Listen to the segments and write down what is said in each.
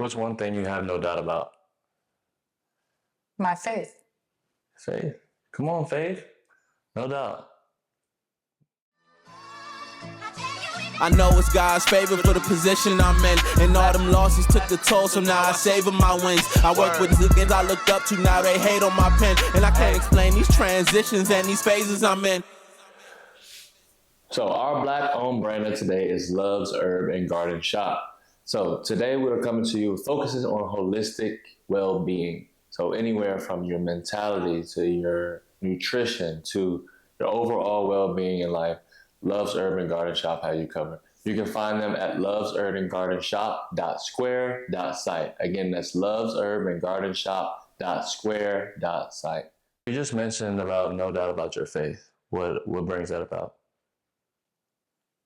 What's one thing you have no doubt about? My faith. Faith. Come on, Faith. No doubt. I know it's God's favor for the position I'm in. And all them losses took the toll, so now I savor my wins. I work with niggas I looked up to, now they hate on my pen. And I can't explain these transitions and these phases I'm in. So our Black-owned brand of today is Love's Herb and Garden Shop. So today we're coming to you focuses on holistic well-being. So anywhere from your mentality to your nutrition to your overall well-being in life, Love's Herb and Garden Shop has you covered. You can find them at lovesherbandgardenshop.square.site. Again, that's lovesherbandgardenshop.square.site. You just mentioned about no doubt about your faith. What brings that about?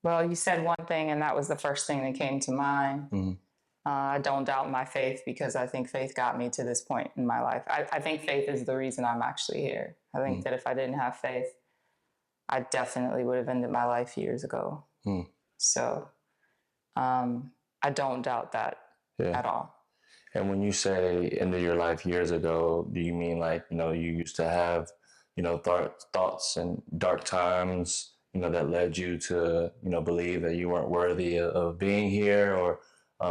Well, you said one thing, and that was the first thing that came to mind. Mm-hmm. I don't doubt my faith because I think faith got me to this point in my life. I think faith is the reason I'm actually here. I think that if I didn't have faith, I definitely would have ended my life years ago. So I don't doubt that at all. And when you say ended your life years ago, do you mean like, you used to have, thoughts and dark times, that led you to, believe that you weren't worthy of being here, or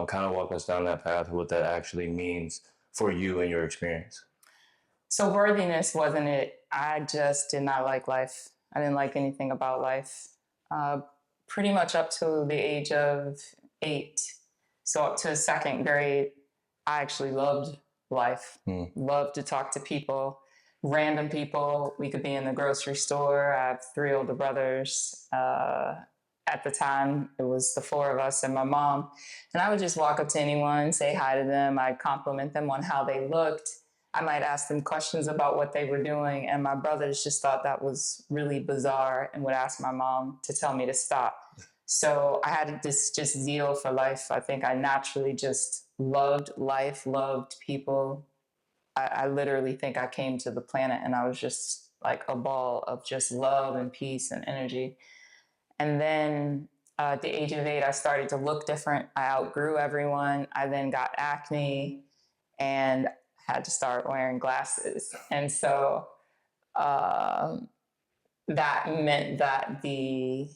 kind of walk us down that path of what that actually means for you and your experience? So worthiness wasn't it. I just did not like life. I didn't like anything about life. Pretty much up to the age of 8. So up to second grade, I actually loved life. Loved to talk to people, random people. We could be in the grocery store. I have 3 older brothers. At the time, it was the 4 of us and my mom. And I would just walk up to anyone, say hi to them. I'd compliment them on how they looked. I might ask them questions about what they were doing. And my brothers just thought that was really bizarre and would ask my mom to tell me to stop. So I had this just zeal for life. I think I naturally just loved life, loved people. I literally think I came to the planet and I was just like a ball of just love and peace and energy. And then at the age of 8, I started to look different. I outgrew everyone. I then got acne and had to start wearing glasses. And so that meant that the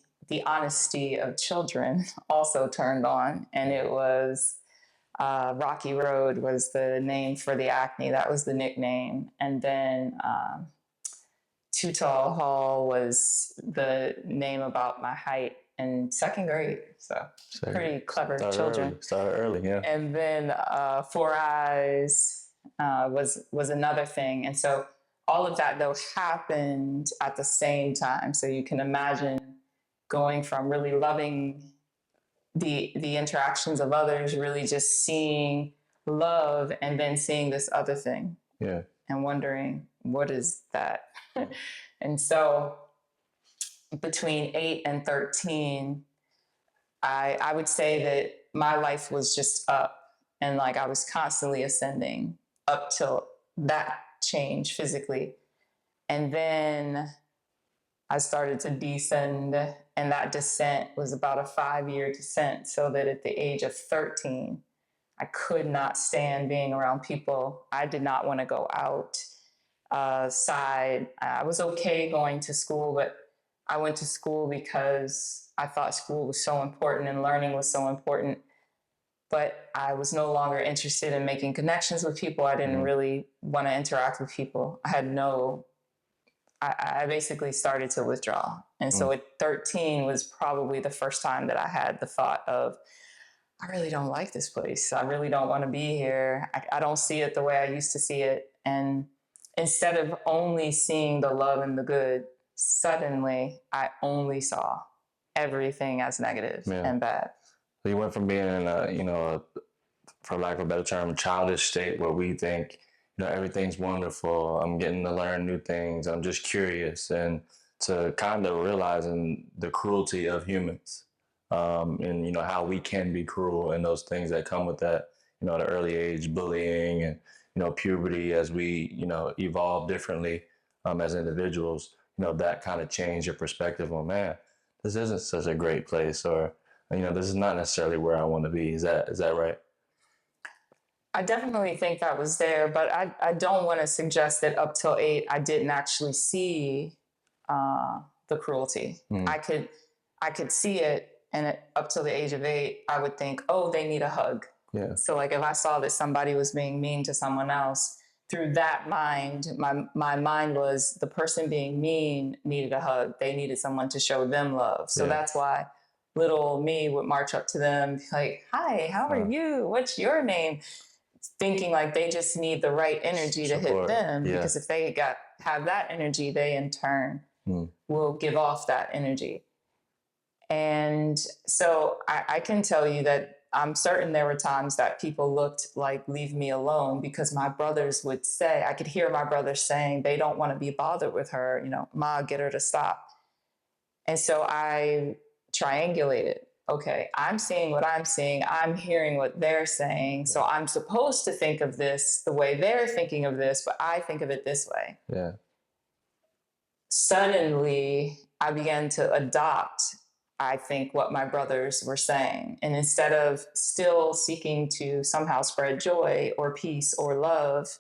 honesty of children also turned on. And it was Rocky Road was the name for the acne. That was the nickname. And then Too Tall Hall was the name about my height in second grade. So pretty clever children. Started early, yeah. And then 4 Eyes was another thing. And so all of that, though, happened at the same time. So you can imagine going from really loving the interactions of others, really just seeing love, and then seeing this other thing. Yeah. And wondering, what is that? And so between 8 and 13, I would say that my life was just up, and like I was constantly ascending up till that change physically. And then I started to descend, and that descent was about a 5-year descent, so that at the age of 13, I could not stand being around people. I did not want to go outside. I was okay going to school, but I went to school because I thought school was so important and learning was so important. But I was no longer interested in making connections with people. I didn't really want to interact with people. I basically started to withdraw. And so at 13 was probably the first time that I had the thought of, I really don't like this place. I really don't want to be here. I don't see it the way I used to see it. And instead of only seeing the love and the good, suddenly I only saw everything as negative and bad. So you went from being in a, for lack of a better term, childish state where we think, everything's wonderful. I'm getting to learn new things. I'm just curious, and to kind of realizing the cruelty of humans, and how we can be cruel, and those things that come with that. At an early age, bullying and puberty, as we evolve differently as individuals. That kind of changed your perspective on, man, this isn't such a great place, or this is not necessarily where I want to be. Is that right? I definitely think that was there, but I don't want to suggest that up till 8 I didn't actually see the cruelty. Mm. I could see it, and up till the age of 8, I would think, oh, they need a hug. Yeah. So like if I saw that somebody was being mean to someone else, through that mind, my mind was the person being mean needed a hug. They needed someone to show them love. So that's why little me would march up to them like, hi, how are you? What's your name? Thinking like they just need the right energy to hit them, because if they have that energy, they in turn will give off that energy. And so I can tell you that I'm certain there were times that people looked like, leave me alone, because my brothers would say, I could hear my brothers saying they don't want to be bothered with her, Ma, get her to stop. And so I triangulated. Okay, I'm seeing what I'm seeing. I'm hearing what they're saying. So I'm supposed to think of this the way they're thinking of this, but I think of it this way. Yeah. Suddenly, I began to adopt, I think, what my brothers were saying. And instead of still seeking to somehow spread joy or peace or love,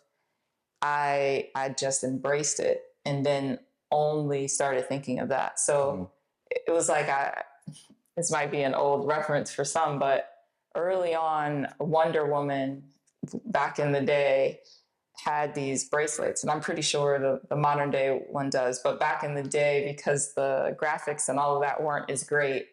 I just embraced it and then only started thinking of that. So it was like, this might be an old reference for some, but early on, Wonder Woman back in the day had these bracelets, and I'm pretty sure the modern day one does, but back in the day, because the graphics and all of that weren't as great,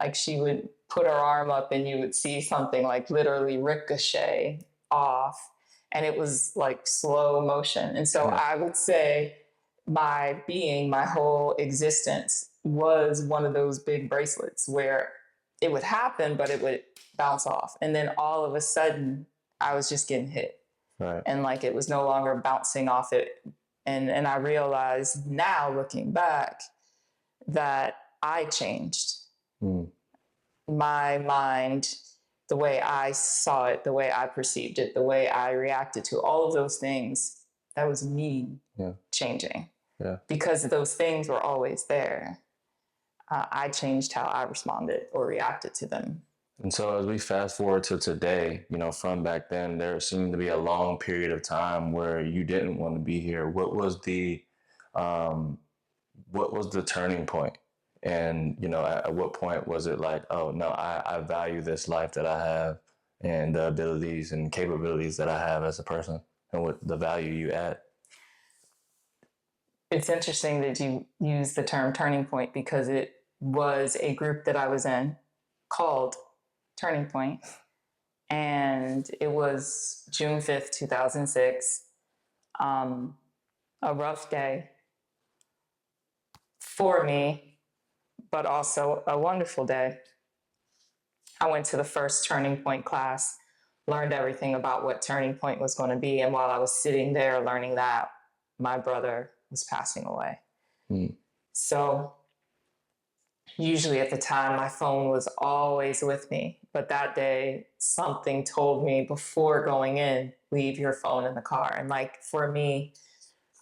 like she would put her arm up and you would see something like literally ricochet off, and it was like slow motion. And so I would say my being, my whole existence was one of those big bracelets where it would happen, but it would bounce off. And then all of a sudden I was just getting hit. Right. And like it was no longer bouncing off it. And I realized now, looking back, that I changed. My mind, the way I saw it, the way I perceived it, the way I reacted to all of those things, that was me changing. Yeah. Because those things were always there. I changed how I responded or reacted to them. And so as we fast forward to today, from back then, there seemed to be a long period of time where you didn't want to be here. What was the turning point? And, at what point was it like, oh, no, I value this life that I have and the abilities and capabilities that I have as a person and what the value you add? It's interesting that you use the term turning point, because it was a group that I was in called Turning Point. And it was June 5th, 2006. A rough day for me, but also a wonderful day. I went to the first Turning Point class, learned everything about what Turning Point was going to be. And while I was sitting there learning that, my brother was passing away. So usually at the time, my phone was always with me. But that day, something told me before going in, leave your phone in the car. And like, for me,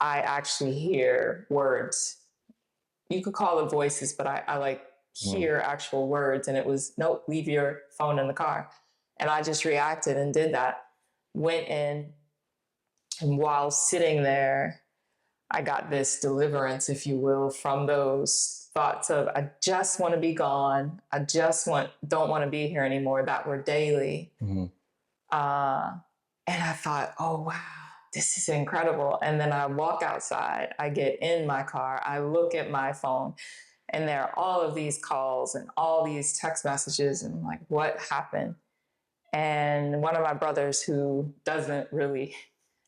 I actually hear words. You could call it voices, but I like hear actual words. And it was, nope, leave your phone in the car. And I just reacted and did that. Went in, and while sitting there, I got this deliverance, if you will, from those thoughts of, I just want to be gone. I just don't want to be here anymore, that were daily. And I thought, oh, wow, this is incredible. And then I walk outside, I get in my car, I look at my phone, and there are all of these calls and all these text messages. And I'm like, what happened? And one of my brothers, who doesn't really,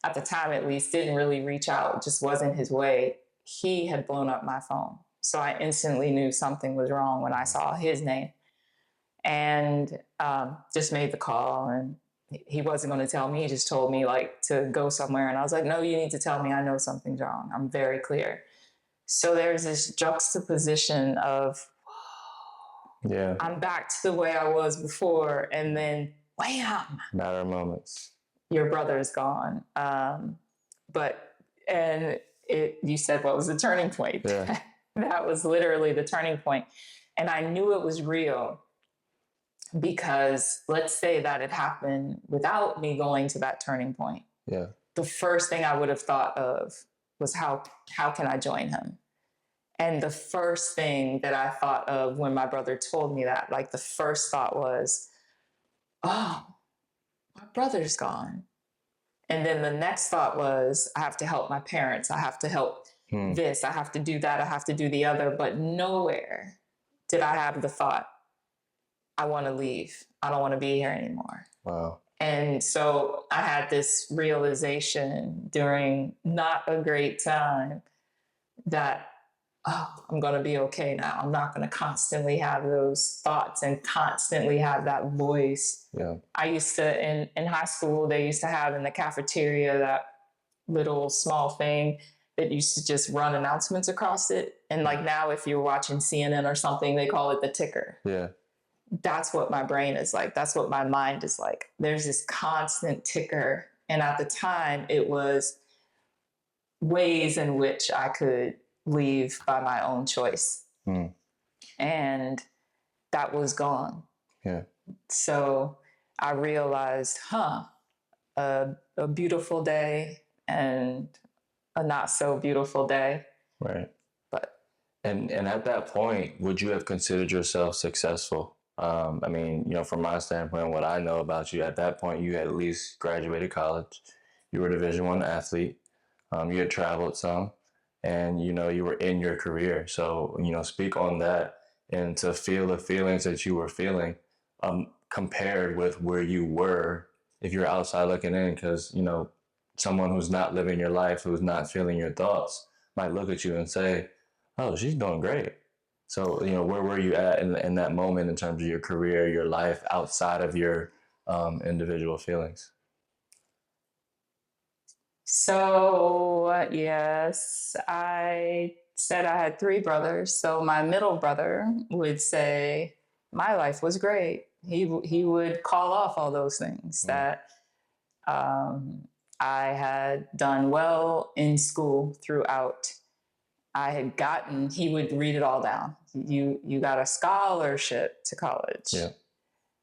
at the time at least, didn't really reach out, just wasn't his way, he had blown up my phone. So I instantly knew something was wrong when I saw his name, and just made the call. And he wasn't going to tell me. He just told me like to go somewhere. And I was like, no, you need to tell me. I know something's wrong. I'm very clear. So there's this juxtaposition of, I'm back to the way I was before. And then wham, matter of moments, your brother is gone. You said, what was the turning point? Yeah. That was literally the turning point. And I knew it was real Because let's say that it happened without me going to that turning point. Yeah. The first thing I would have thought of was how can I join him? And the first thing that I thought of when my brother told me that, like the first thought was, oh, my brother's gone. And then the next thought was, I have to help my parents. I have to help this. I have to do that. I have to do the other. But nowhere did I have the thought, I want to leave. I don't want to be here anymore. Wow. And so I had this realization during not a great time that, oh, I'm going to be okay now. I'm not going to constantly have those thoughts and constantly have that voice. Yeah. I used to, in high school, they used to have in the cafeteria that little small thing that used to just run announcements across it. And like now, if you're watching CNN or something, they call it the ticker. Yeah. That's what my brain is like. That's what my mind is like. There's this constant ticker. And at the time, it was ways in which I could leave by my own choice. And that was gone. Yeah. So I realized, a beautiful day and a not so beautiful day. Right. But and at that point, would you have considered yourself successful? I mean, you know, from my standpoint, what I know about you, at that point, you had at least graduated college. You were a Division I athlete. You had traveled some, and, you know, you were in your career. So, you know, speak on that and to feel the feelings that you were feeling compared with where you were if you're outside looking in, because, you know, someone who's not living your life, who's not feeling your thoughts might look at you and say, oh, she's doing great. So, you know, where were you at in that moment in terms of your career, your life outside of your individual feelings? So, yes, I said I had 3 brothers. So my middle brother would say my life was great. He would call off all those things that I had done well in school throughout. He would read it all down. You got a scholarship to college. Yeah.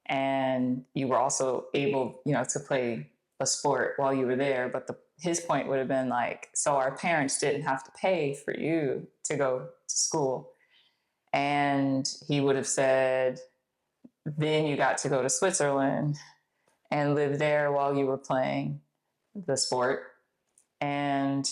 And you were also able, you know, to play a sport while you were there. But his point would have been like, so our parents didn't have to pay for you to go to school. And he would have said, then you got to go to Switzerland and live there while you were playing the sport. And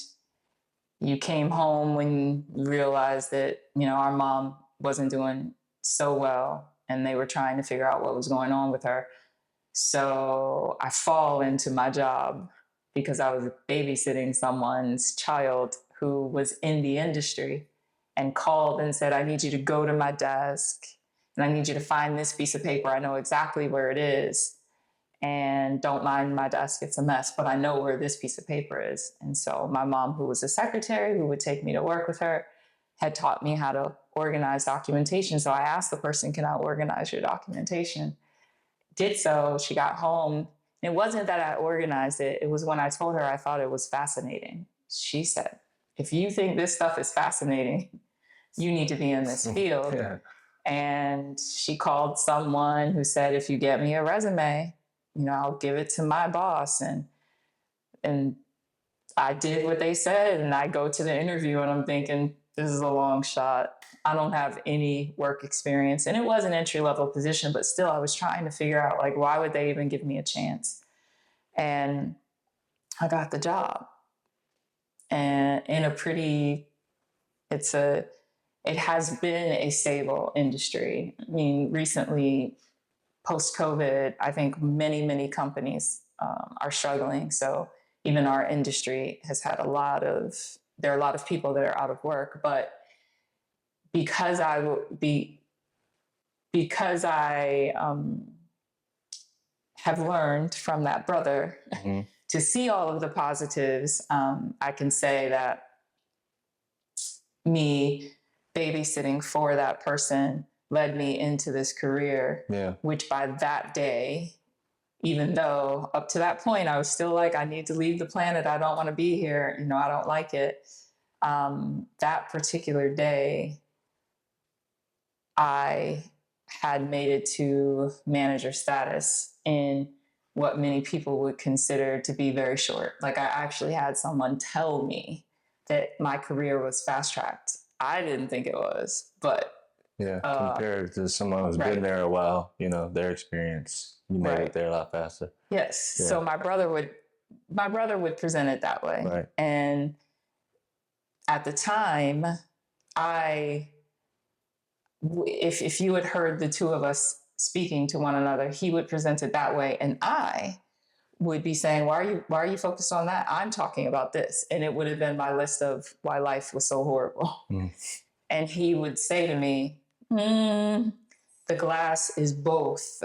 you came home when you realized that, you know, our mom wasn't doing so well and they were trying to figure out what was going on with her. So I fall into my job because I was babysitting someone's child who was in the industry and called and said, I need you to go to my desk and I need you to find this piece of paper. I know exactly where it is. And don't mind my desk, it's a mess, but I know where this piece of paper is. And so my mom, who was a secretary, who would take me to work with her, had taught me how to organize documentation. So I asked the person, can I organize your documentation? Did so, she got home. It wasn't that I organized it. It was when I told her I thought it was fascinating. She said, if you think this stuff is fascinating, you need to be in this field. Yeah. And she called someone who said, if you get me a resume, you know, I'll give it to my boss. And I did what they said. And I go to the interview and I'm thinking, this is a long shot. I don't have any work experience. And it was an entry-level position, but still I was trying to figure out, like, why would they even give me a chance? And I got the job. And in a pretty, it has been a stable industry. I mean, recently, post-COVID, I think many companies are struggling. So even our industry has had there are a lot of people that are out of work. But because I have learned from that brother to see all of the positives, I can say that me babysitting for that person led me into this career, which by that day, even though up to that point, I was still like, I need to leave the planet. I don't want to be here. You know, I don't like it. That particular day, I had made it to manager status in what many people would consider to be very short. Like, I actually had someone tell me that my career was fast tracked. I didn't think it was, but Yeah, compared to someone who's been there a while, you know, their experience, you made it there a lot faster. Yes. Yeah. So my brother would present it that way. Right. And at the time, if you had heard the two of us speaking to one another, he would present it that way, and I would be saying, why are you focused on that? I'm talking about this. And it would have been my list of why life was so horrible. And he would say to me, the glass is both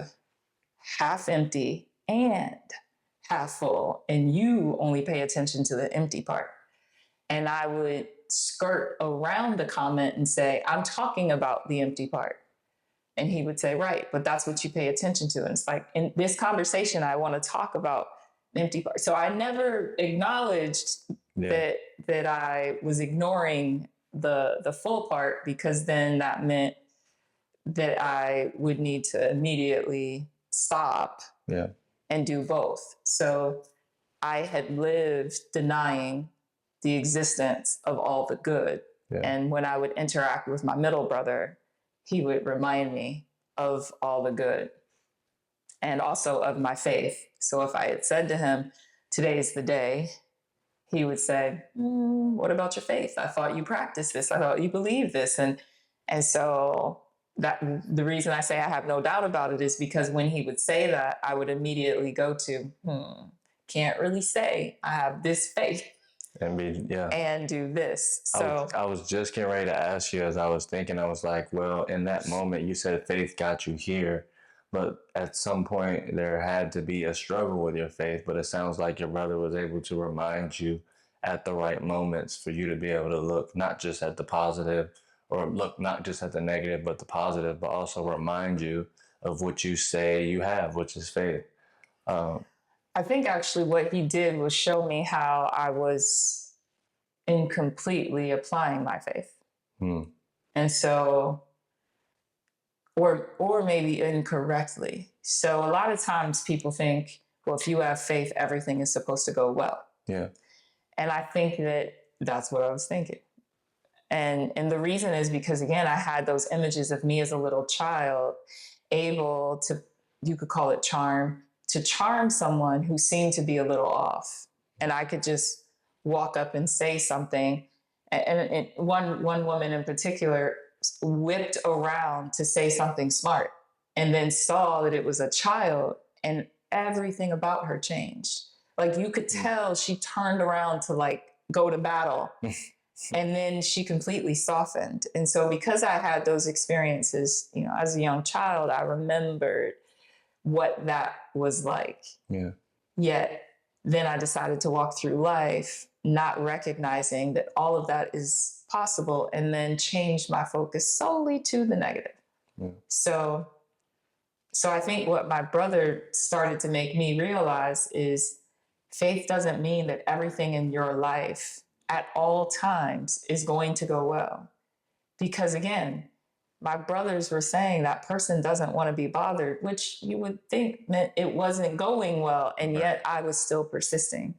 half empty and half full, and you only pay attention to the empty part. And I would skirt around the comment and say, I'm talking about the empty part. And he would say, right, but that's what you pay attention to. And it's like, in this conversation, I want to talk about the empty part. So I never acknowledged that I was ignoring the full part, because then that meant that I would need to immediately stop and do both. So I had lived denying the existence of all the good. And when I would interact with my middle brother, he would remind me of all the good and also of my faith. So if I had said to him, today's the day, he would say, what about your faith? I thought you practiced this. I thought you believed this. And so that the reason I say I have no doubt about it is because when he would say that, I would immediately go to, can't really say I have this faith. And do this. So I was just getting ready to ask you, as I was thinking, I was like, well, in that moment you said faith got you here, but at some point there had to be a struggle with your faith. But it sounds like your brother was able to remind you at the right moments for you to be able to look not just at the positive, or look not just at the negative but the positive, but also remind you of what you say you have, which is faith. I think actually what he did was show me how I was incompletely applying my faith. And so, or maybe incorrectly. So a lot of times people think, well, if you have faith, everything is supposed to go well. Yeah. And I think that that's what I was thinking. And the reason is because, again, I had those images of me as a little child able to, you could call it charm, to charm someone who seemed to be a little off. And I could just walk up and say something. And one woman in particular whipped around to say something smart and then saw that it was a child, and everything about her changed. Like, you could tell she turned around to like go to battle. And then she completely softened. And so because I had those experiences, you know, as a young child, I remembered what that was like. Yet then I decided to walk through life not recognizing that all of that is possible, and then change my focus solely to the negative. So I think what my brother started to make me realize is faith doesn't mean that everything in your life at all times is going to go well. Because again, my brothers were saying that person doesn't want to be bothered, which you would think meant it wasn't going well. And yet I was still persisting.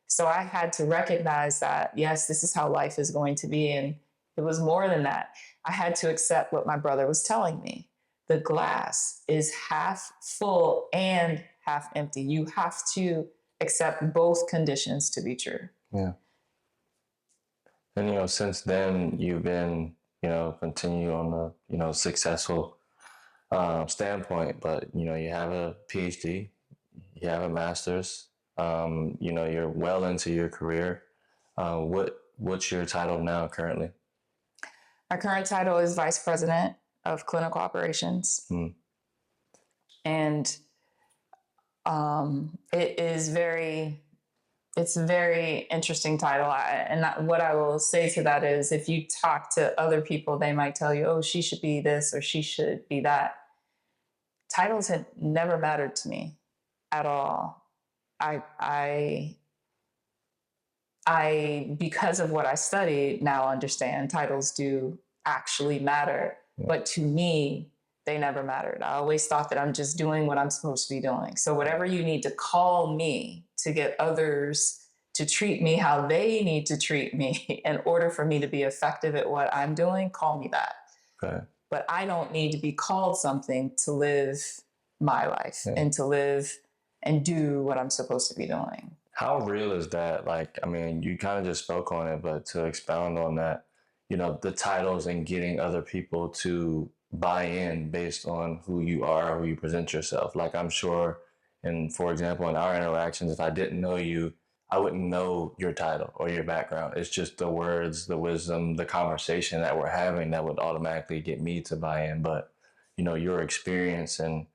So I had to recognize that, yes, this is how life is going to be. And it was more than that. I had to accept what my brother was telling me. The glass is half full and half empty. You have to accept both conditions to be true. Yeah. And, you know, since then you've been, you know, continue on the, you know, successful standpoint, but, you know, you have a PhD, you have a master's, you know, you're well into your career. What's your title now currently? My current title is Vice President of Clinical Operations. And it's a very interesting title. What I will say to that is, if you talk to other people, they might tell you, oh, she should be this or she should be that. Titles had never mattered to me at all. I because of what I studied, now understand titles do actually matter. But to me, they never mattered. I always thought that I'm just doing what I'm supposed to be doing. So whatever you need to call me to get others to treat me how they need to treat me in order for me to be effective at what I'm doing, call me that. Okay. But I don't need to be called something to live my life and to live and do what I'm supposed to be doing. How real is that? Like, I mean, you kind of just spoke on it, but to expound on that, you know, the titles and getting other people to buy in based on who you are, who you present yourself. Like, I'm sure, and for example, in our interactions, if I didn't know you, I wouldn't know your title or your background. It's just the words, the wisdom, the conversation that we're having that would automatically get me to buy in. But, you know, your experience and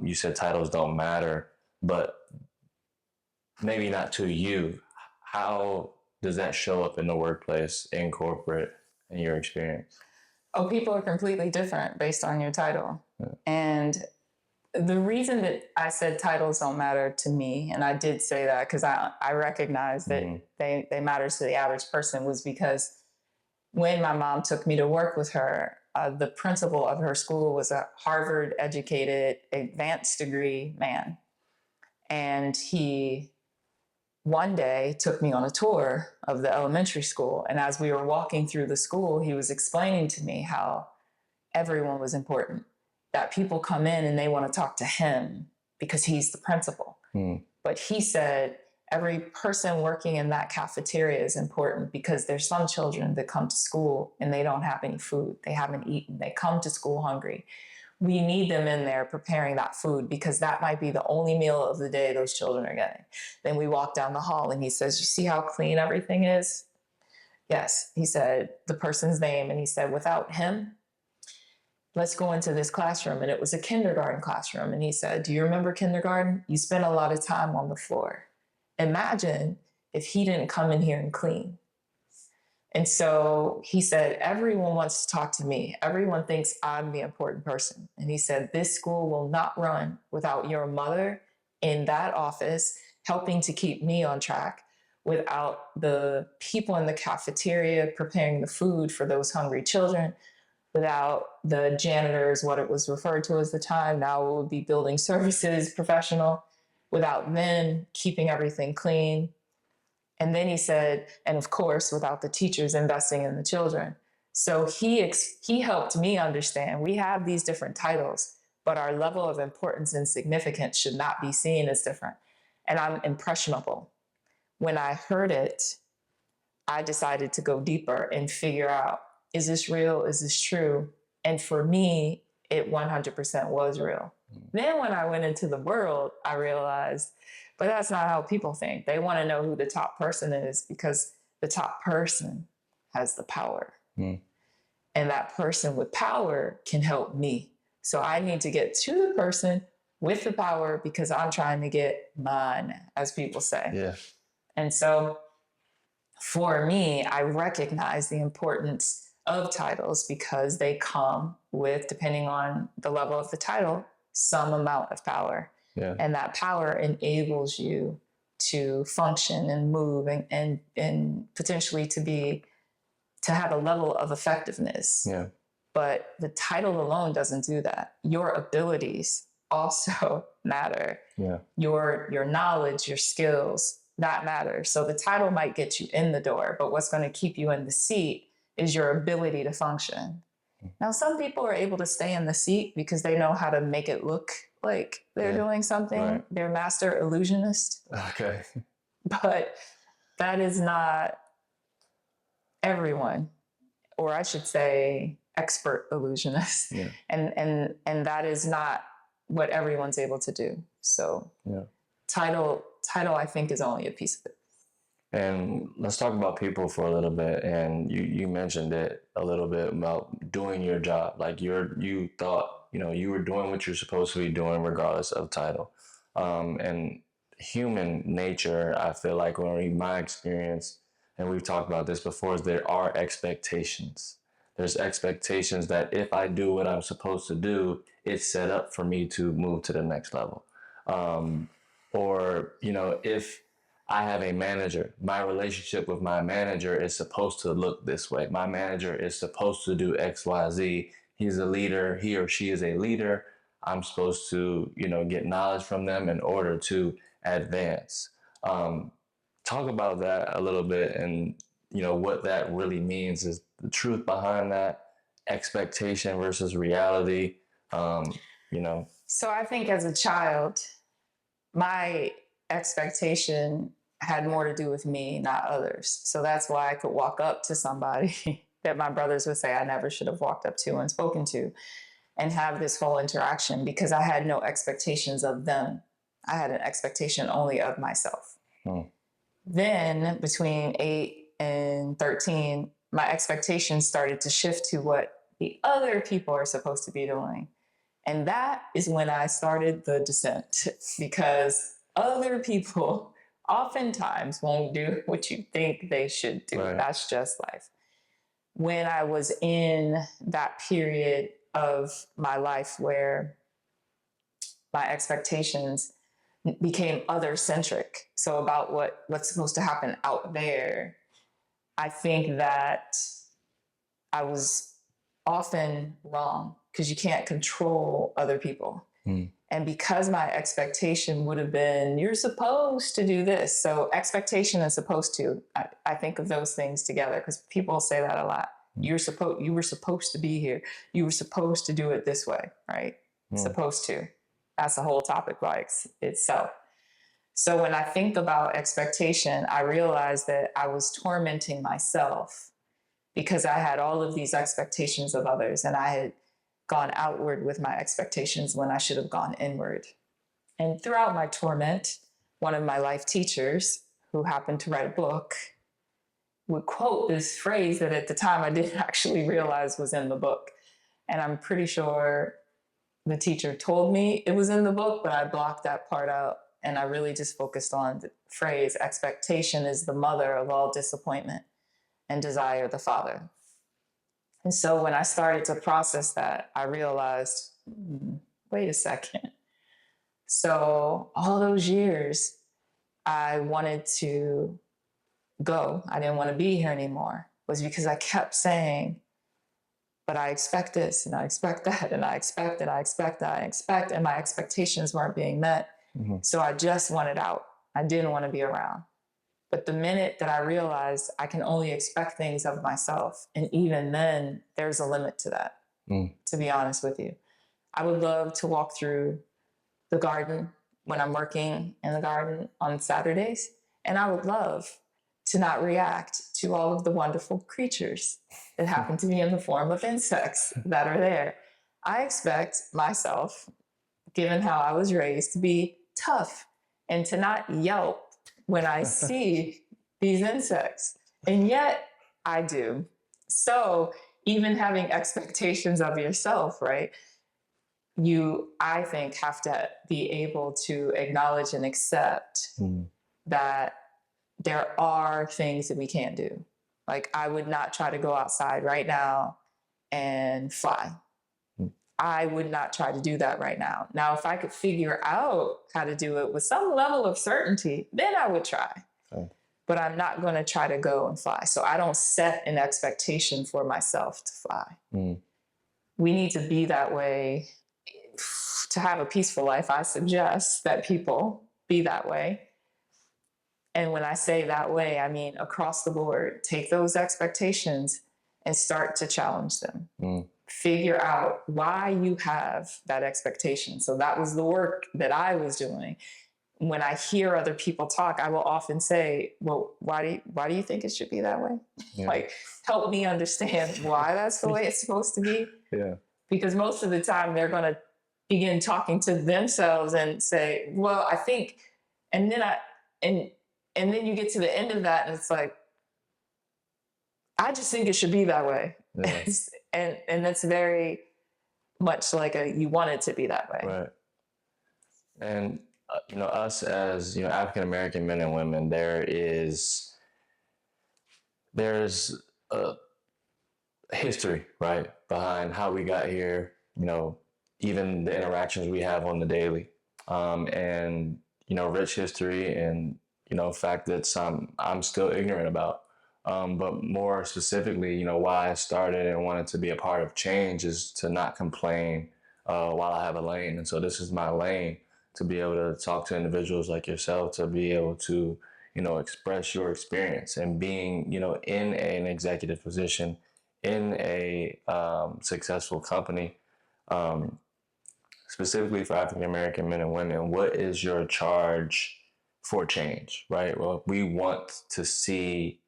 you said titles don't matter, but maybe not to you. How does that show up in the workplace, in corporate, in your experience? Oh, people are completely different based on your title. Yeah. And the reason that I said titles don't matter to me, and I did say that because I recognize that they matter to the average person, was because when my mom took me to work with her, the principal of her school was a Harvard educated, advanced degree man. And he one day took me on a tour of the elementary school. And as we were walking through the school, he was explaining to me how everyone was important, that people come in and they want to talk to him because he's the principal. But he said, every person working in that cafeteria is important because there's some children that come to school and they don't have any food. They haven't eaten. They come to school hungry. We need them in there preparing that food because that might be the only meal of the day those children are getting. Then we walk down the hall and he says, you see how clean everything is? Yes. He said the person's name, and he said, without him, let's go into this classroom. And it was a kindergarten classroom. And he said, do you remember kindergarten? You spent a lot of time on the floor. Imagine if he didn't come in here and clean. And so he said, everyone wants to talk to me. Everyone thinks I'm the important person. And he said, this school will not run without your mother in that office helping to keep me on track, without the people in the cafeteria preparing the food for those hungry children, without the janitors, what it was referred to as the time, now it would be building services professional, without them keeping everything clean. And then he said, and of course, without the teachers investing in the children. So he helped me understand we have these different titles, but our level of importance and significance should not be seen as different. And I'm impressionable. When I heard it, I decided to go deeper and figure out, is this real? Is this true? And for me, it 100% was real. Then when I went into the world, I realized, but that's not how people think. They want to know who the top person is because the top person has the power. And that person with power can help me. So I need to get to the person with the power because I'm trying to get mine, as people say. Yeah. And so for me, I recognize the importance of titles because they come with, depending on the level of the title, some amount of power. Yeah. And that power enables you to function and move and potentially to have a level of effectiveness. Yeah. But the title alone doesn't do that. Your abilities also matter. Yeah. Your knowledge, your skills, that matters. So the title might get you in the door, but what's going to keep you in the seat is your ability to function. Now, some people are able to stay in the seat because they know how to make it look like they're doing something. Right. They're master illusionists. Okay. But that is not everyone, or I should say expert illusionists. Yeah. And that is not what everyone's able to do. So title, I think, is only a piece of it. And let's talk about people for a little bit. And you mentioned it a little bit about doing your job. Like you thought, you know, you were doing what you're supposed to be doing regardless of title. And human nature, I feel like, or in my experience, and we've talked about this before, is there are expectations. There's expectations that if I do what I'm supposed to do, it's set up for me to move to the next level. Or, you know, if I have a manager, my relationship with my manager is supposed to look this way. My manager is supposed to do X, Y, Z he's a leader, he or she is a leader. I'm supposed to, get knowledge from them in order to advance. Talk about that a little bit, and what that really means is the truth behind that, expectation versus reality. Um, So I think as a child, my expectation had more to do with me, not others. So that's why I could walk up to somebody that my brothers would say I never should have walked up to and spoken to, and have this whole interaction, because I had no expectations of them. I had an expectation only of myself. Then between 8 and 13, my expectations started to shift to what the other people are supposed to be doing. And that is when I started the descent, because other people oftentimes won't do what you think they should do. Right. That's just life. When I was in that period of my life where my expectations became other-centric, so about what's supposed to happen out there, I think that I was often wrong, because you can't control other people. And because my expectation would have been, you're supposed to do this. So expectation and supposed to, I think of those things together, because people say that a lot. You were supposed to be here. You were supposed to do it this way, right? Supposed to. That's a whole topic by itself. So when I think about expectation, I realized that I was tormenting myself, because I had all of these expectations of others, and I had gone outward with my expectations when I should have gone inward. And throughout my torment, one of my life teachers, who happened to write a book, would quote this phrase that at the time I didn't actually realize was in the book. And I'm pretty sure the teacher told me it was in the book, but I blocked that part out. And I really just focused on the phrase, expectation is the mother of all disappointment, and desire the father. And so when I started to process that, I realized, wait a second. So all those years, I wanted to go. I didn't want to be here anymore. Was because I kept saying, but I expect this, and I expect that, and I expect, and I expect, and I expect, and my expectations weren't being met. So I just wanted out. I didn't want to be around. But the minute that I realized I can only expect things of myself, and even then, there's a limit to that, to be honest with you. I would love to walk through the garden when I'm working in the garden on Saturdays, and I would love to not react to all of the wonderful creatures that happen to be in the form of insects that are there. I expect myself, given how I was raised, to be tough and to not yelp when I see these insects. And yet I do. So even having expectations of yourself, right? You, I think, have to be able to acknowledge and accept that there are things that we can't do. Like, I would not try to go outside right now and fly. I would not try to do that right now. Now, if I could figure out how to do it with some level of certainty, then I would try. But I'm not going to try to go and fly. So I don't set an expectation for myself to fly. We need to be that way to have a peaceful life. I suggest that people be that way. And when I say that way, I mean across the board. Take those expectations and start to challenge them. Figure out why you have that expectation. So that was the work that I was doing. When I hear other people talk, I will often say, well, why do you think it should be that way? Like, help me understand why that's the way it's supposed to be. Because most of the time they're going to begin talking to themselves and say, well, I think, and then then you get to the end of that and it's like, I just think it should be that way. And that's very much like you want it to be that way. Right. And, us as, African-American men and women, there's a history, right, behind how we got here, even the interactions we have on the daily, and, rich history and, fact that I'm still ignorant about. But more specifically, why I started and wanted to be a part of change is to not complain while I have a lane. And so this is my lane, to be able to talk to individuals like yourself, to be able to, express your experience and being, in an executive position in a successful company. Um, Specifically for African American men and women, what is your charge for change, right? Well, we want to see,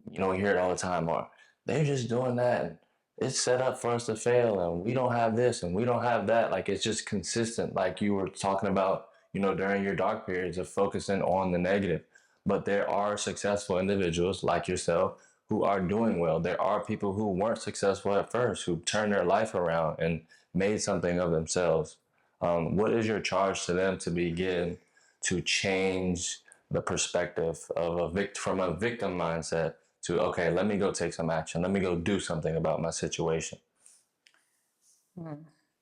we hear it all the time, or they're just doing that. And it's set up for us to fail, and we don't have this and we don't have that. Like, it's just consistent. Like you were talking about, during your dark periods of focusing on the negative. But there are successful individuals like yourself who are doing well. There are people who weren't successful at first, who turned their life around and made something of themselves. What is your charge to them to begin to change the perspective of from a victim mindset to, okay, let me go take some action. Let me go do something about my situation?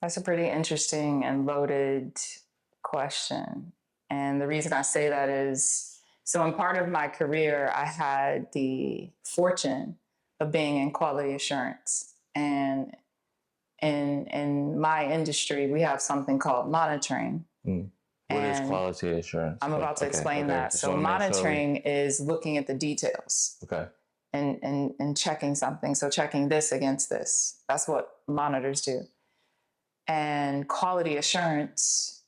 That's a pretty interesting and loaded question. And the reason I say that is, so in part of my career, I had the fortune of being in quality assurance. And in my industry, we have something called monitoring. What is quality assurance? I'm about to explain that. So monitoring is looking at the details. Okay. And checking something. So checking this against this. That's what monitors do. And quality assurance,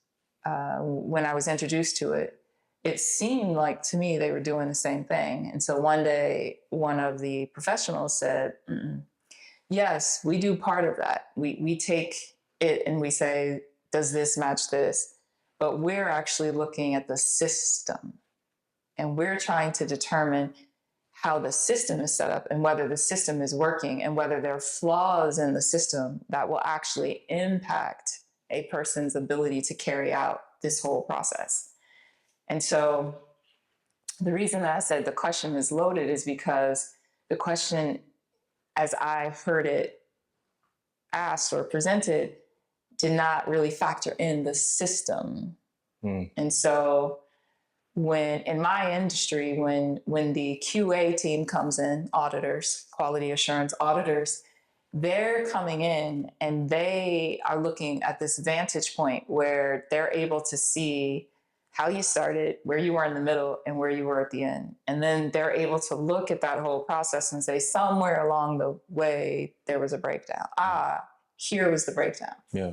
when I was introduced to it, it seemed like to me they were doing the same thing. And so one day, one of the professionals said, yes, we do part of that. We take it and we say, does this match this? But we're actually looking at the system. And we're trying to determine how the system is set up and whether the system is working and whether there are flaws in the system that will actually impact a person's ability to carry out this whole process. And so the reason that I said the question is loaded is because the question, as I heard it asked or presented, did not really factor in the system. And so when in my industry, when the QA team comes in, auditors, quality assurance auditors, they're coming in and they are looking at this vantage point where they're able to see how you started, where you were in the middle, and where you were at the end. And then they're able to look at that whole process and say, somewhere along the way, there was a breakdown. Here was the breakdown. Yeah.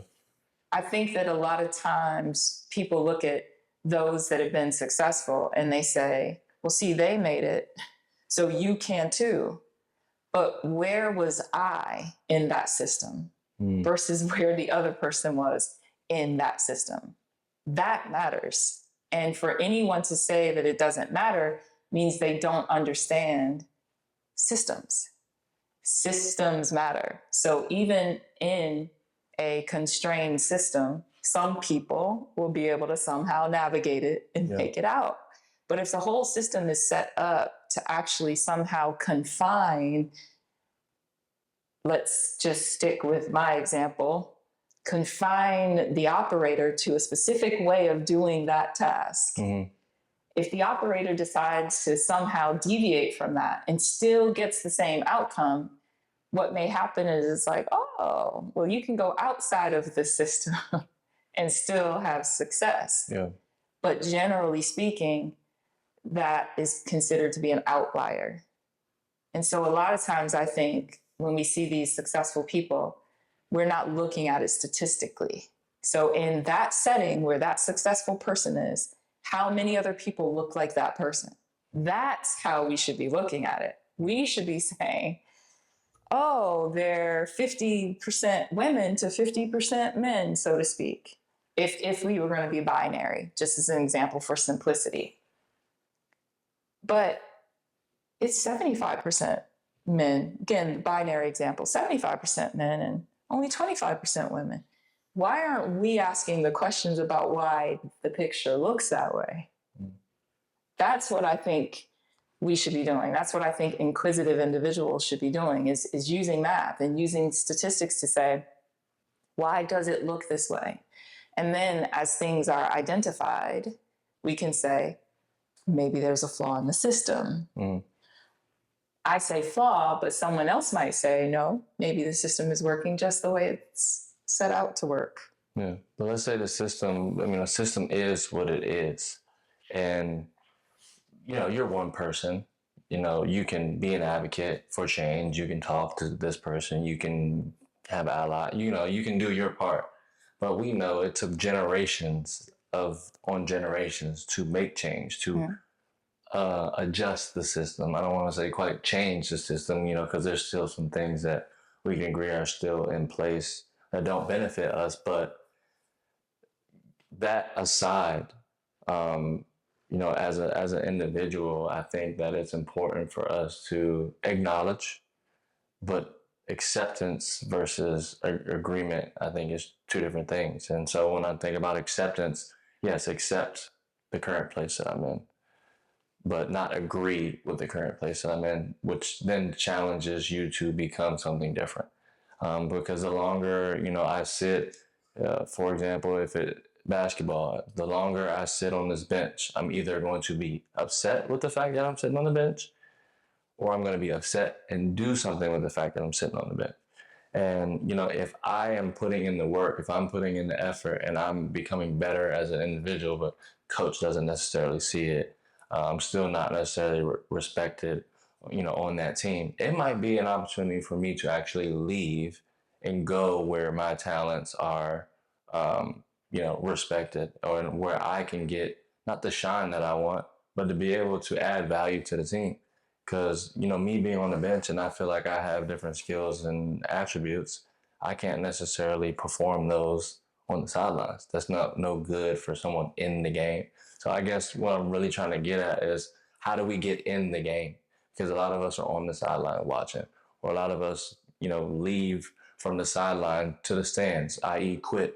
I think that a lot of times people look at those that have been successful and they say, well, see, they made it, so you can too. But where was I in that system versus where the other person was in that system? That matters. And for anyone to say that it doesn't matter means they don't understand systems. Systems matter. So even in a constrained system, some people will be able to somehow navigate it and make it out. But if the whole system is set up to actually somehow confine, let's just stick with my example, confine the operator to a specific way of doing that task. If the operator decides to somehow deviate from that and still gets the same outcome, what may happen is it's like, oh, well, you can go outside of the system and still have success. Yeah. But generally speaking, that is considered to be an outlier. And so a lot of times I think when we see these successful people, we're not looking at it statistically. So in that setting where that successful person is, how many other people look like that person? That's how we should be looking at it. We should be saying, oh, they're 50% women to 50% men, so to speak. If we were going to be binary, just as an example for simplicity. But it's 75% men. Again, the binary example, 75% men and only 25% women. Why aren't we asking the questions about why the picture looks that way? That's what I think we should be doing. That's what I think inquisitive individuals should be doing, is using math and using statistics to say, why does it look this way? And then as things are identified, we can say, maybe there's a flaw in the system. I say flaw, but someone else might say, no, maybe the system is working just the way it's set out to work. Yeah. But let's say the system is what it is. And, you're one person. You can be an advocate for change. You can talk to this person. You can have ally. You can do your part. But we know it took generations to make change, to adjust the system. I don't want to say quite change the system, because there's still some things that we can agree are still in place that don't benefit us. But that aside, as an individual, I think that it's important for us to acknowledge, but acceptance versus agreement, I think, is two different things. And so when I think about acceptance, yes, accept the current place that I'm in, but not agree with the current place that I'm in, which then challenges you to become something different. Because the longer, I sit, for example, basketball, the longer I sit on this bench, I'm either going to be upset with the fact that I'm sitting on the bench, or I'm going to be upset and do something with the fact that I'm sitting on the bench. And, if I am putting in the work, if I'm putting in the effort and I'm becoming better as an individual, but coach doesn't necessarily see it, I'm still not necessarily respected, on that team, it might be an opportunity for me to actually leave and go where my talents are, respected, or where I can get not the shine that I want, but to be able to add value to the team. Because, me being on the bench and I feel like I have different skills and attributes, I can't necessarily perform those on the sidelines. That's no good for someone in the game. So I guess what I'm really trying to get at is, how do we get in the game? Because a lot of us are on the sideline watching, or a lot of us, leave from the sideline to the stands, i.e. quit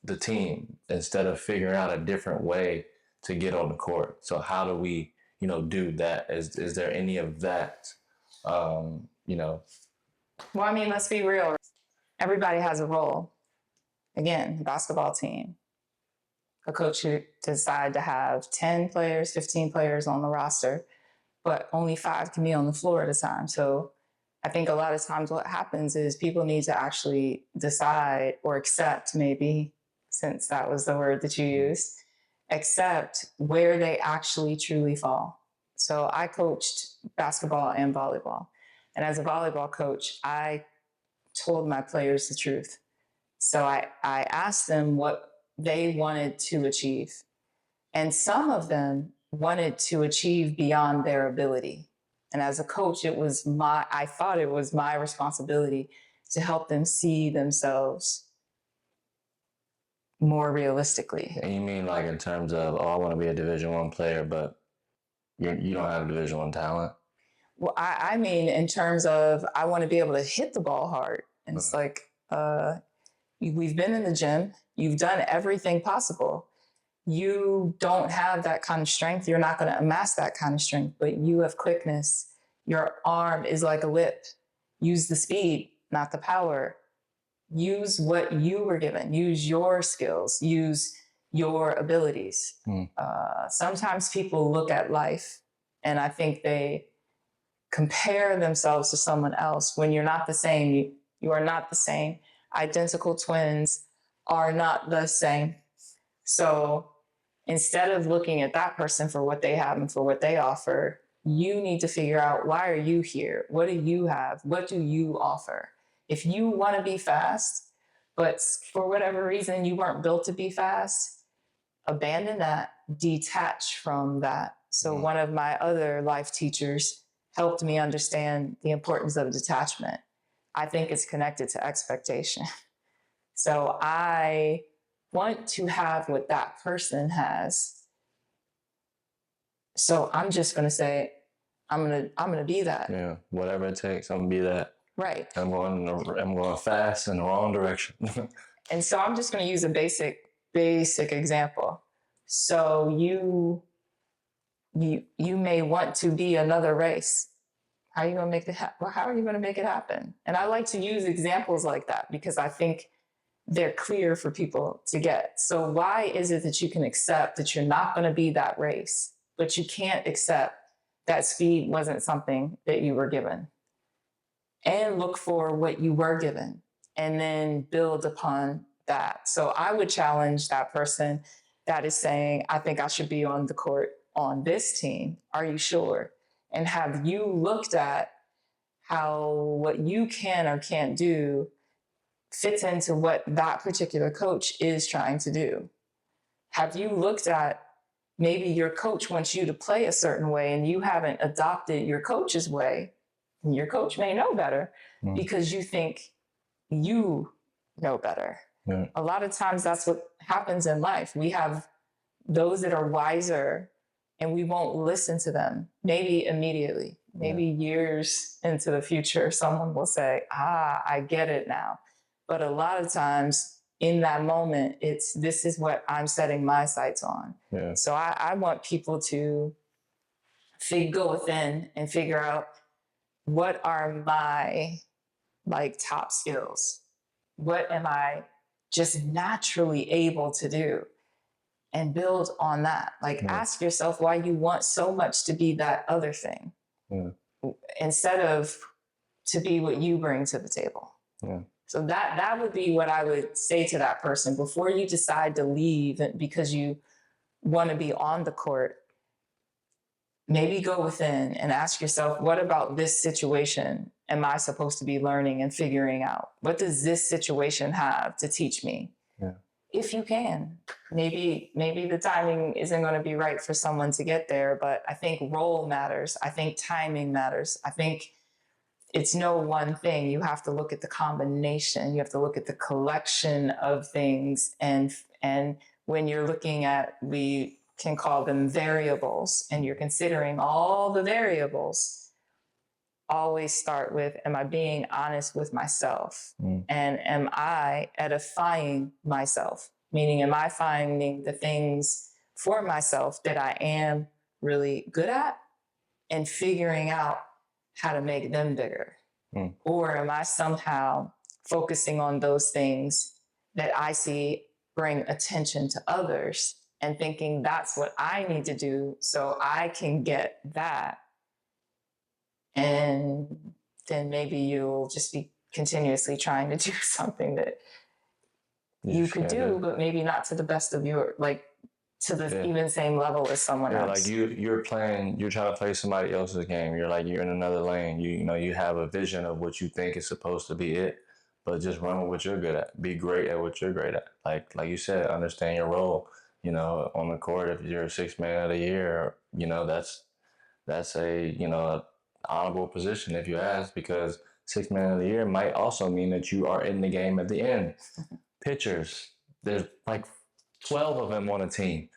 the team instead of figuring out a different way to get on the court. So how do we, do that? Is there any of that, Well, I mean, let's be real. Everybody has a role. Again, basketball team. A coach who decide to have 10 players, 15 players on the roster, but only 5 can be on the floor at a time. So I think a lot of times what happens is people need to actually decide, or accept, maybe, since that was the word that you used, accept where they actually truly fall. So I coached basketball and volleyball. And as a volleyball coach, I told my players the truth. So I asked them what they wanted to achieve. And some of them wanted to achieve beyond their ability. And as a coach, I thought it was my responsibility to help them see themselves more realistically. And you mean like in terms of, I want to be a Division I player, but you don't have Division I talent? Well, I mean, in terms of, I want to be able to hit the ball hard. And it's like, we've been in the gym. You've done everything possible. You don't have that kind of strength. You're not going to amass that kind of strength, but you have quickness. Your arm is like a whip. Use the speed, not the power. Use what you were given. Use your skills. Use your abilities. Sometimes people look at life and I think they compare themselves to someone else when you're not the same. You are not the same. Identical twins are not the same. So instead of looking at that person for what they have and for what they offer, you need to figure out, why are you here? What do you have? What do you offer? If you want to be fast, but for whatever reason you weren't built to be fast, abandon that, detach from that. So one of my other life teachers helped me understand the importance of detachment. I think it's connected to expectation. So I want to have what that person has. So I'm just going to say, I'm going to be that. Yeah, whatever it takes, I'm going to be that. Right. I'm going fast in the wrong direction. And so I'm just going to use a basic example. So you may want to be another race. How are you going to make it How are you going to make it happen? And I like to use examples like that because I think they're clear for people to get. So why is it that you can accept that you're not going to be that race, but you can't accept that speed wasn't something that you were given. And look for what you were given and then build upon that. So I would challenge that person that is saying, I think I should be on the court on this team. Are you sure? And have you looked at how what you can or can't do fits into what that particular coach is trying to do? Have you looked at maybe your coach wants you to play a certain way and you haven't adopted your coach's way? Your coach may know better because you think you know better. A lot of times that's what happens in life. We have those that are wiser and we won't listen to them. Maybe immediately, maybe years into the future, someone will say, I get it now. But a lot of times in that moment, this is what I'm setting my sights on. So I want people to go within and figure out, what are my top skills? What am I just naturally able to do? And build on that. Ask yourself why you want so much to be that other thing instead of to be what you bring to the table. So that would be what I would say to that person before you decide to leave because you want to be on the court. Maybe go within and ask yourself, what about this situation am I supposed to be learning and figuring out? What does this situation have to teach me? If you can. Maybe the timing isn't going to be right for someone to get there, but I think role matters. I think timing matters. I think it's no one thing. You have to look at the combination. You have to look at the collection of things. And when you're looking at, we can call them variables, and you're considering all the variables, always start with, am I being honest with myself? And am I edifying myself? Meaning, am I finding the things for myself that I am really good at and figuring out how to make them bigger? Or am I somehow focusing on those things that I see bring attention to others and thinking that's what I need to do so I can get that? And then maybe you'll just be continuously trying to do something that you could do, but maybe not to the best of your, to the even same level as someone else. You're trying to play somebody else's game. You're in another lane. You have a vision of what you think is supposed to be it, but just run with what you're good at. Be great at what you're great at. Like you said, understand your role. On the court, if you're a sixth man of the year, that's a honorable position if you ask, because sixth man of the year might also mean that you are in the game at the end. Pitchers, there's 12 of them on a team.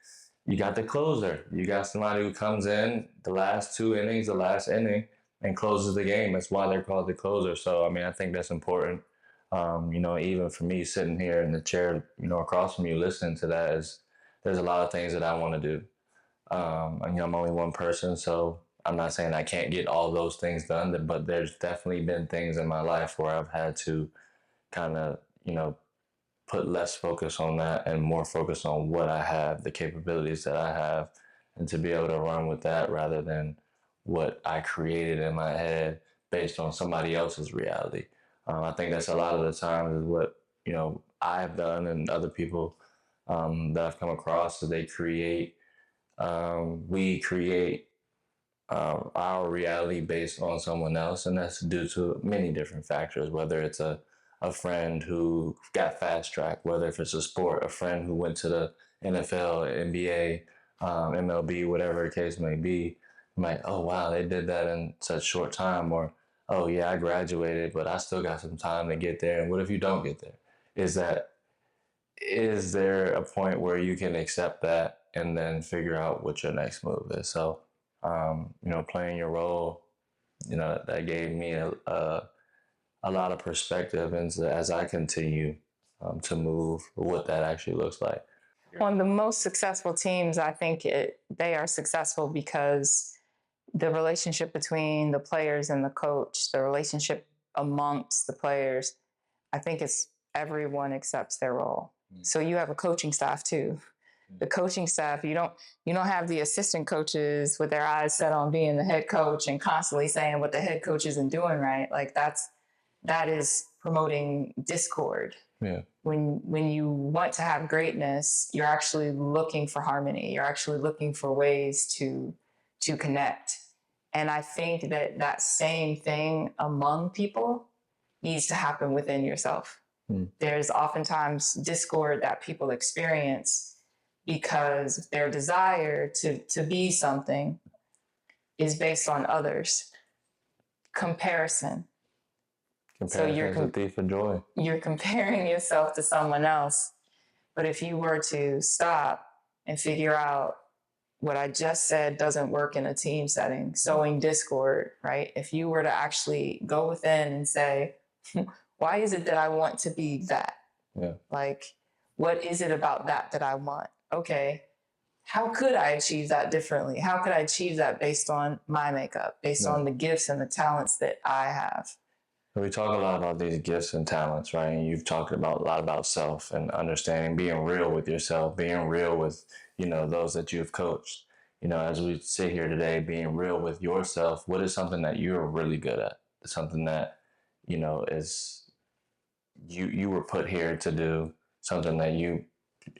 You got the closer. You got somebody who comes in the last two innings, the last inning, and closes the game. That's why they're called the closer. So, I think that's important. Even for me sitting here in the chair, across from you listening to that, there's a lot of things that I want to do. I'm only one person, so I'm not saying I can't get all those things done, but there's definitely been things in my life where I've had to kind of, put less focus on that and more focus on what I have, the capabilities that I have, and to be able to run with that rather than what I created in my head based on somebody else's reality. I think that's a lot of the times is what, I've done, and other people that I've come across, so we create our reality based on someone else, and that's due to many different factors, whether it's a friend who got fast track, whether if it's a sport, a friend who went to the NFL, NBA, MLB, whatever the case may be. I'm like, oh, wow, they did that in such short time. Or, oh, yeah, I graduated, but I still got some time to get there. And what if you don't get there? Is there a point where you can accept that and then figure out what your next move is? So, playing your role, that gave me a lot of perspective as I continue to move, what that actually looks like. On the most successful teams, I think they are successful because the relationship between the players and the coach, the relationship amongst the players, I think it's everyone accepts their role. So you have a coaching staff too. the coaching staff. You don't have the assistant coaches with their eyes set on being the head coach and constantly saying what the head coach isn't doing right. Like that is promoting discord. Yeah. When you want to have greatness, you're actually looking for harmony. You're actually looking for ways to connect. And I think that same thing among people needs to happen within yourself. There's oftentimes discord that people experience because their desire to be something is based on others. Comparison. So you're a thief of joy. You're comparing yourself to someone else. But if you were to stop and figure out what I just said doesn't work in a team setting, sowing discord, right? If you were to actually go within and say, why is it that I want to be that? Yeah. Like, what is it about that I want? Okay, how could I achieve that differently? How could I achieve that based on my makeup, based on the gifts and the talents that I have? We talk a lot about these gifts and talents, right? And you've talked a lot about self and understanding, being real with yourself, being real with, those that you've coached. As we sit here today, being real with yourself, what is something that you're really good at? Something that, is you were put here to do, something that you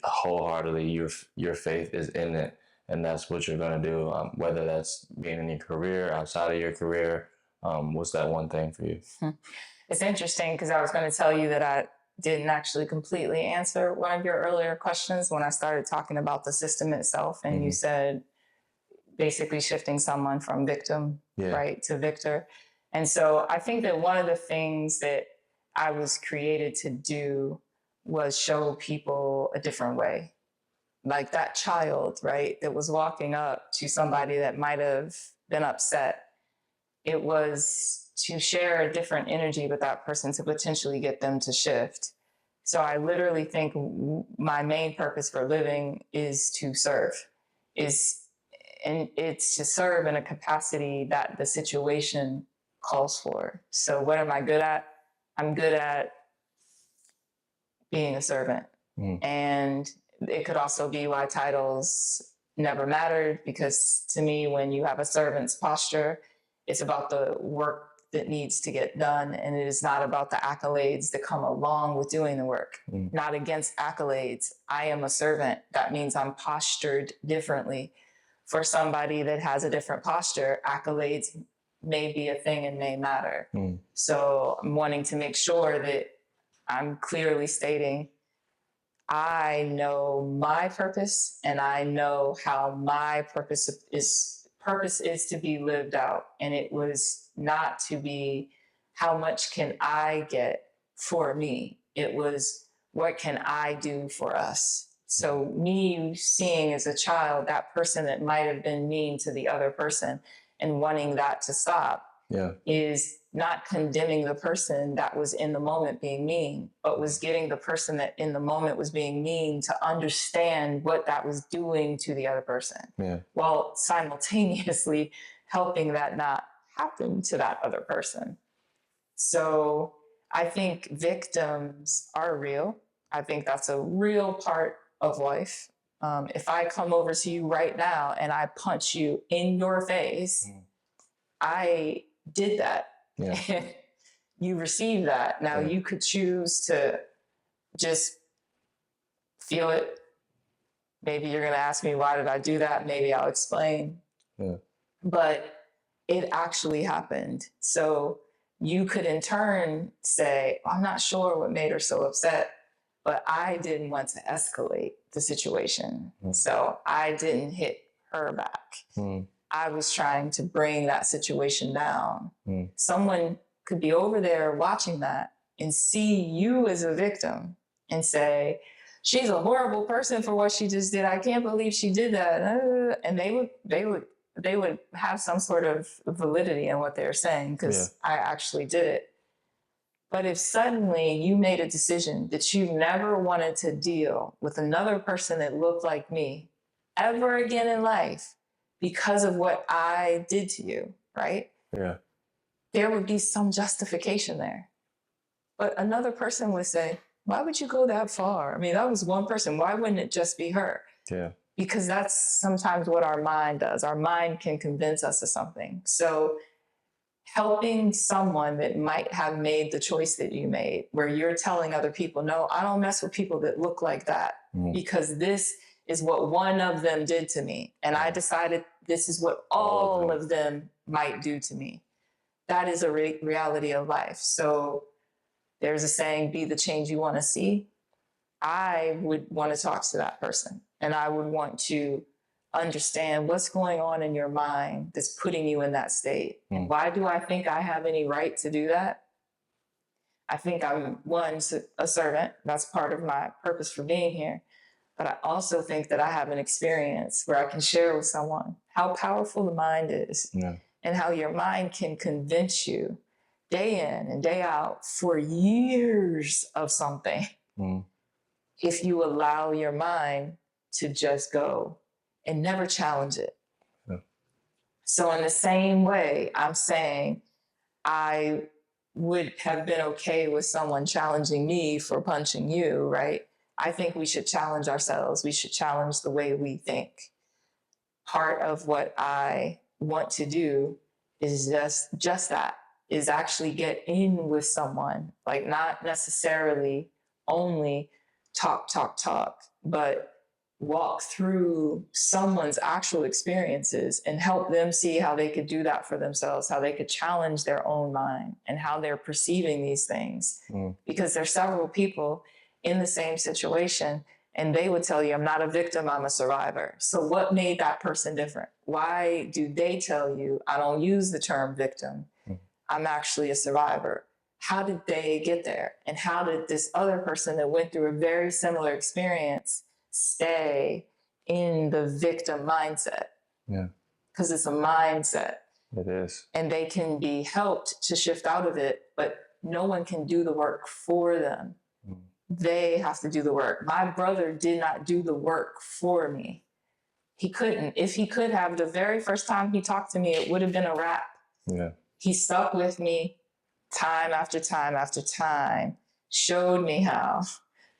wholeheartedly, your faith is in it, and that's what you're going to do, whether that's being in your career, outside of your career. What's that one thing for you? It's interesting because I was going to tell you that I didn't actually completely answer one of your earlier questions when I started talking about the system itself. And you said basically shifting someone from victim, right, to victor. And so I think that one of the things that I was created to do was show people a different way. Like that child, right, that was walking up to somebody that might have been upset. It was to share a different energy with that person to potentially get them to shift. So I literally think my main purpose for living is to serve, and it's to serve in a capacity that the situation calls for. So what am I good at? I'm good at being a servant. And it could also be why titles never mattered, because to me, when you have a servant's posture, it's about the work that needs to get done. And it is not about the accolades that come along with doing the work. Not against accolades. I am a servant. That means I'm postured differently. For somebody that has a different posture, accolades may be a thing and may matter. So I'm wanting to make sure that I'm clearly stating, I know my purpose, and I know how my purpose is to be lived out. And it was not to be, how much can I get for me? It was, what can I do for us? So me seeing as a child, that person that might have been mean to the other person and wanting that to stop is not condemning the person that was in the moment being mean, but was getting the person that in the moment was being mean to understand what that was doing to the other person, while simultaneously helping that not happen to that other person. So I think victims are real. I think that's a real part of life. If I come over to you right now and I punch you in your face, I did that. You received that. Now you could choose to just feel it. Maybe you're going to ask me, why did I do that? Maybe I'll explain. But it actually happened. So you could in turn say, I'm not sure what made her so upset, but I didn't want to escalate the situation. So I didn't hit her back. I was trying to bring that situation down. Someone could be over there watching that and see you as a victim and say, she's a horrible person for what she just did. I can't believe she did that. And they would have some sort of validity in what they're saying, because I actually did it. But if suddenly you made a decision that you never wanted to deal with another person that looked like me ever again in life because of what I did to you, right? There would be some justification there. But another person would say, why would you go that far? I mean, that was one person. Why wouldn't it just be her? Yeah. Because that's sometimes what our mind does. Our mind can convince us of something. So helping someone that might have made the choice that you made, where you're telling other people, no, I don't mess with people that look like that, because this is what one of them did to me. And I decided this is what all of them might do to me. That is a reality of life. So there's a saying, be the change you want to see. I would want to talk to that person, and I would want to understand what's going on in your mind that's putting you in that state. And why do I think I have any right to do that? I think I'm, one, a servant. That's part of my purpose for being here. But I also think that I have an experience where I can share with someone how powerful the mind is, and how your mind can convince you day in and day out for years of something if you allow your mind to just go and never challenge it. So in the same way, I'm saying I would have been okay with someone challenging me for punching you, right? I think we should challenge ourselves. We should challenge the way we think. Part of what I want to do is just that, is actually get in with someone, like not necessarily only talk, but walk through someone's actual experiences and help them see how they could do that for themselves, how they could challenge their own mind and how they're perceiving these things. Because there's several people in the same situation, and they would tell you, I'm not a victim, I'm a survivor. So what made that person different? Why do they tell you, I don't use the term victim, I'm actually a survivor? How did they get there? And how did this other person that went through a very similar experience stay in the victim mindset? Because it's a mindset. It is. And they can be helped to shift out of it, but no one can do the work for them. They have to do the work. My brother did not do the work for me. He couldn't. If he could have, the very first time he talked to me, it would have been a wrap. He stuck with me time after time after time, showed me how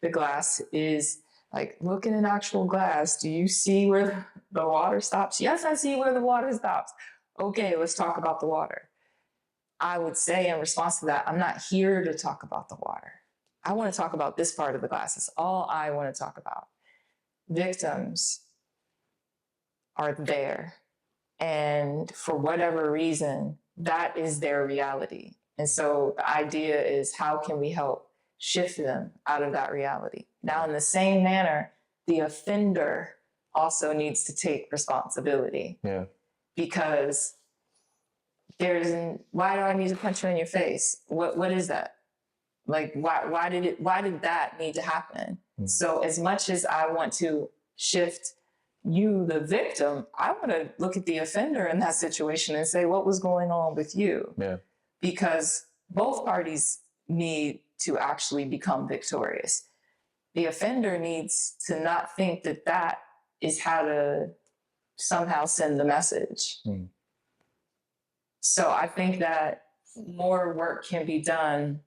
the glass is like, look in an actual glass. Do you see where the water stops? Yes, I see where the water stops. Okay, let's talk about the water. I would say in response to that, I'm not here to talk about the water. I want to talk about this part of the glass. It's all I want to talk about. Victims are there. And for whatever reason, that is their reality. And so the idea is, how can we help shift them out of that reality? Now, in the same manner, the offender also needs to take responsibility. Because why do I need to punch you in your face? What is that? Like, why did that need to happen? So as much as I want to shift you, the victim, I want to look at the offender in that situation and say, what was going on with you? Because both parties need to actually become victorious. The offender needs to not think that that is how to somehow send the message. So I think that more work can be done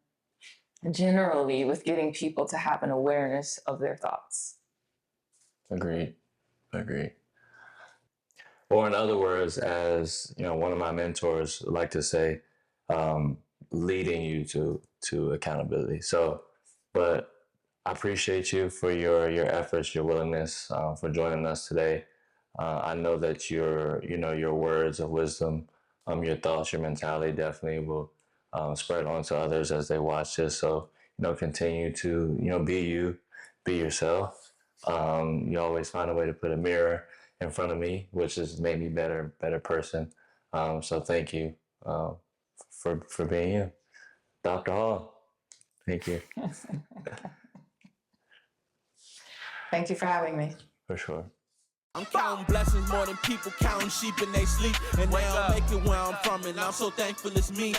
generally with getting people to have an awareness of their thoughts. Agreed. Or in other words, as you know, one of my mentors would like to say, leading you to accountability. So, but I appreciate you for your efforts, your willingness, for joining us today. I know that your words of wisdom, your thoughts, your mentality definitely will spread on to others as they watch this. So, continue to, be you, be yourself. You always find a way to put a mirror in front of me, which has made me better person. So thank you for being you. Dr. Hall, thank you. Thank you for having me. For sure. I'm counting blessings more than people counting sheep in they sleep. And they don't make it where I'm from, and I'm so thankful it's me.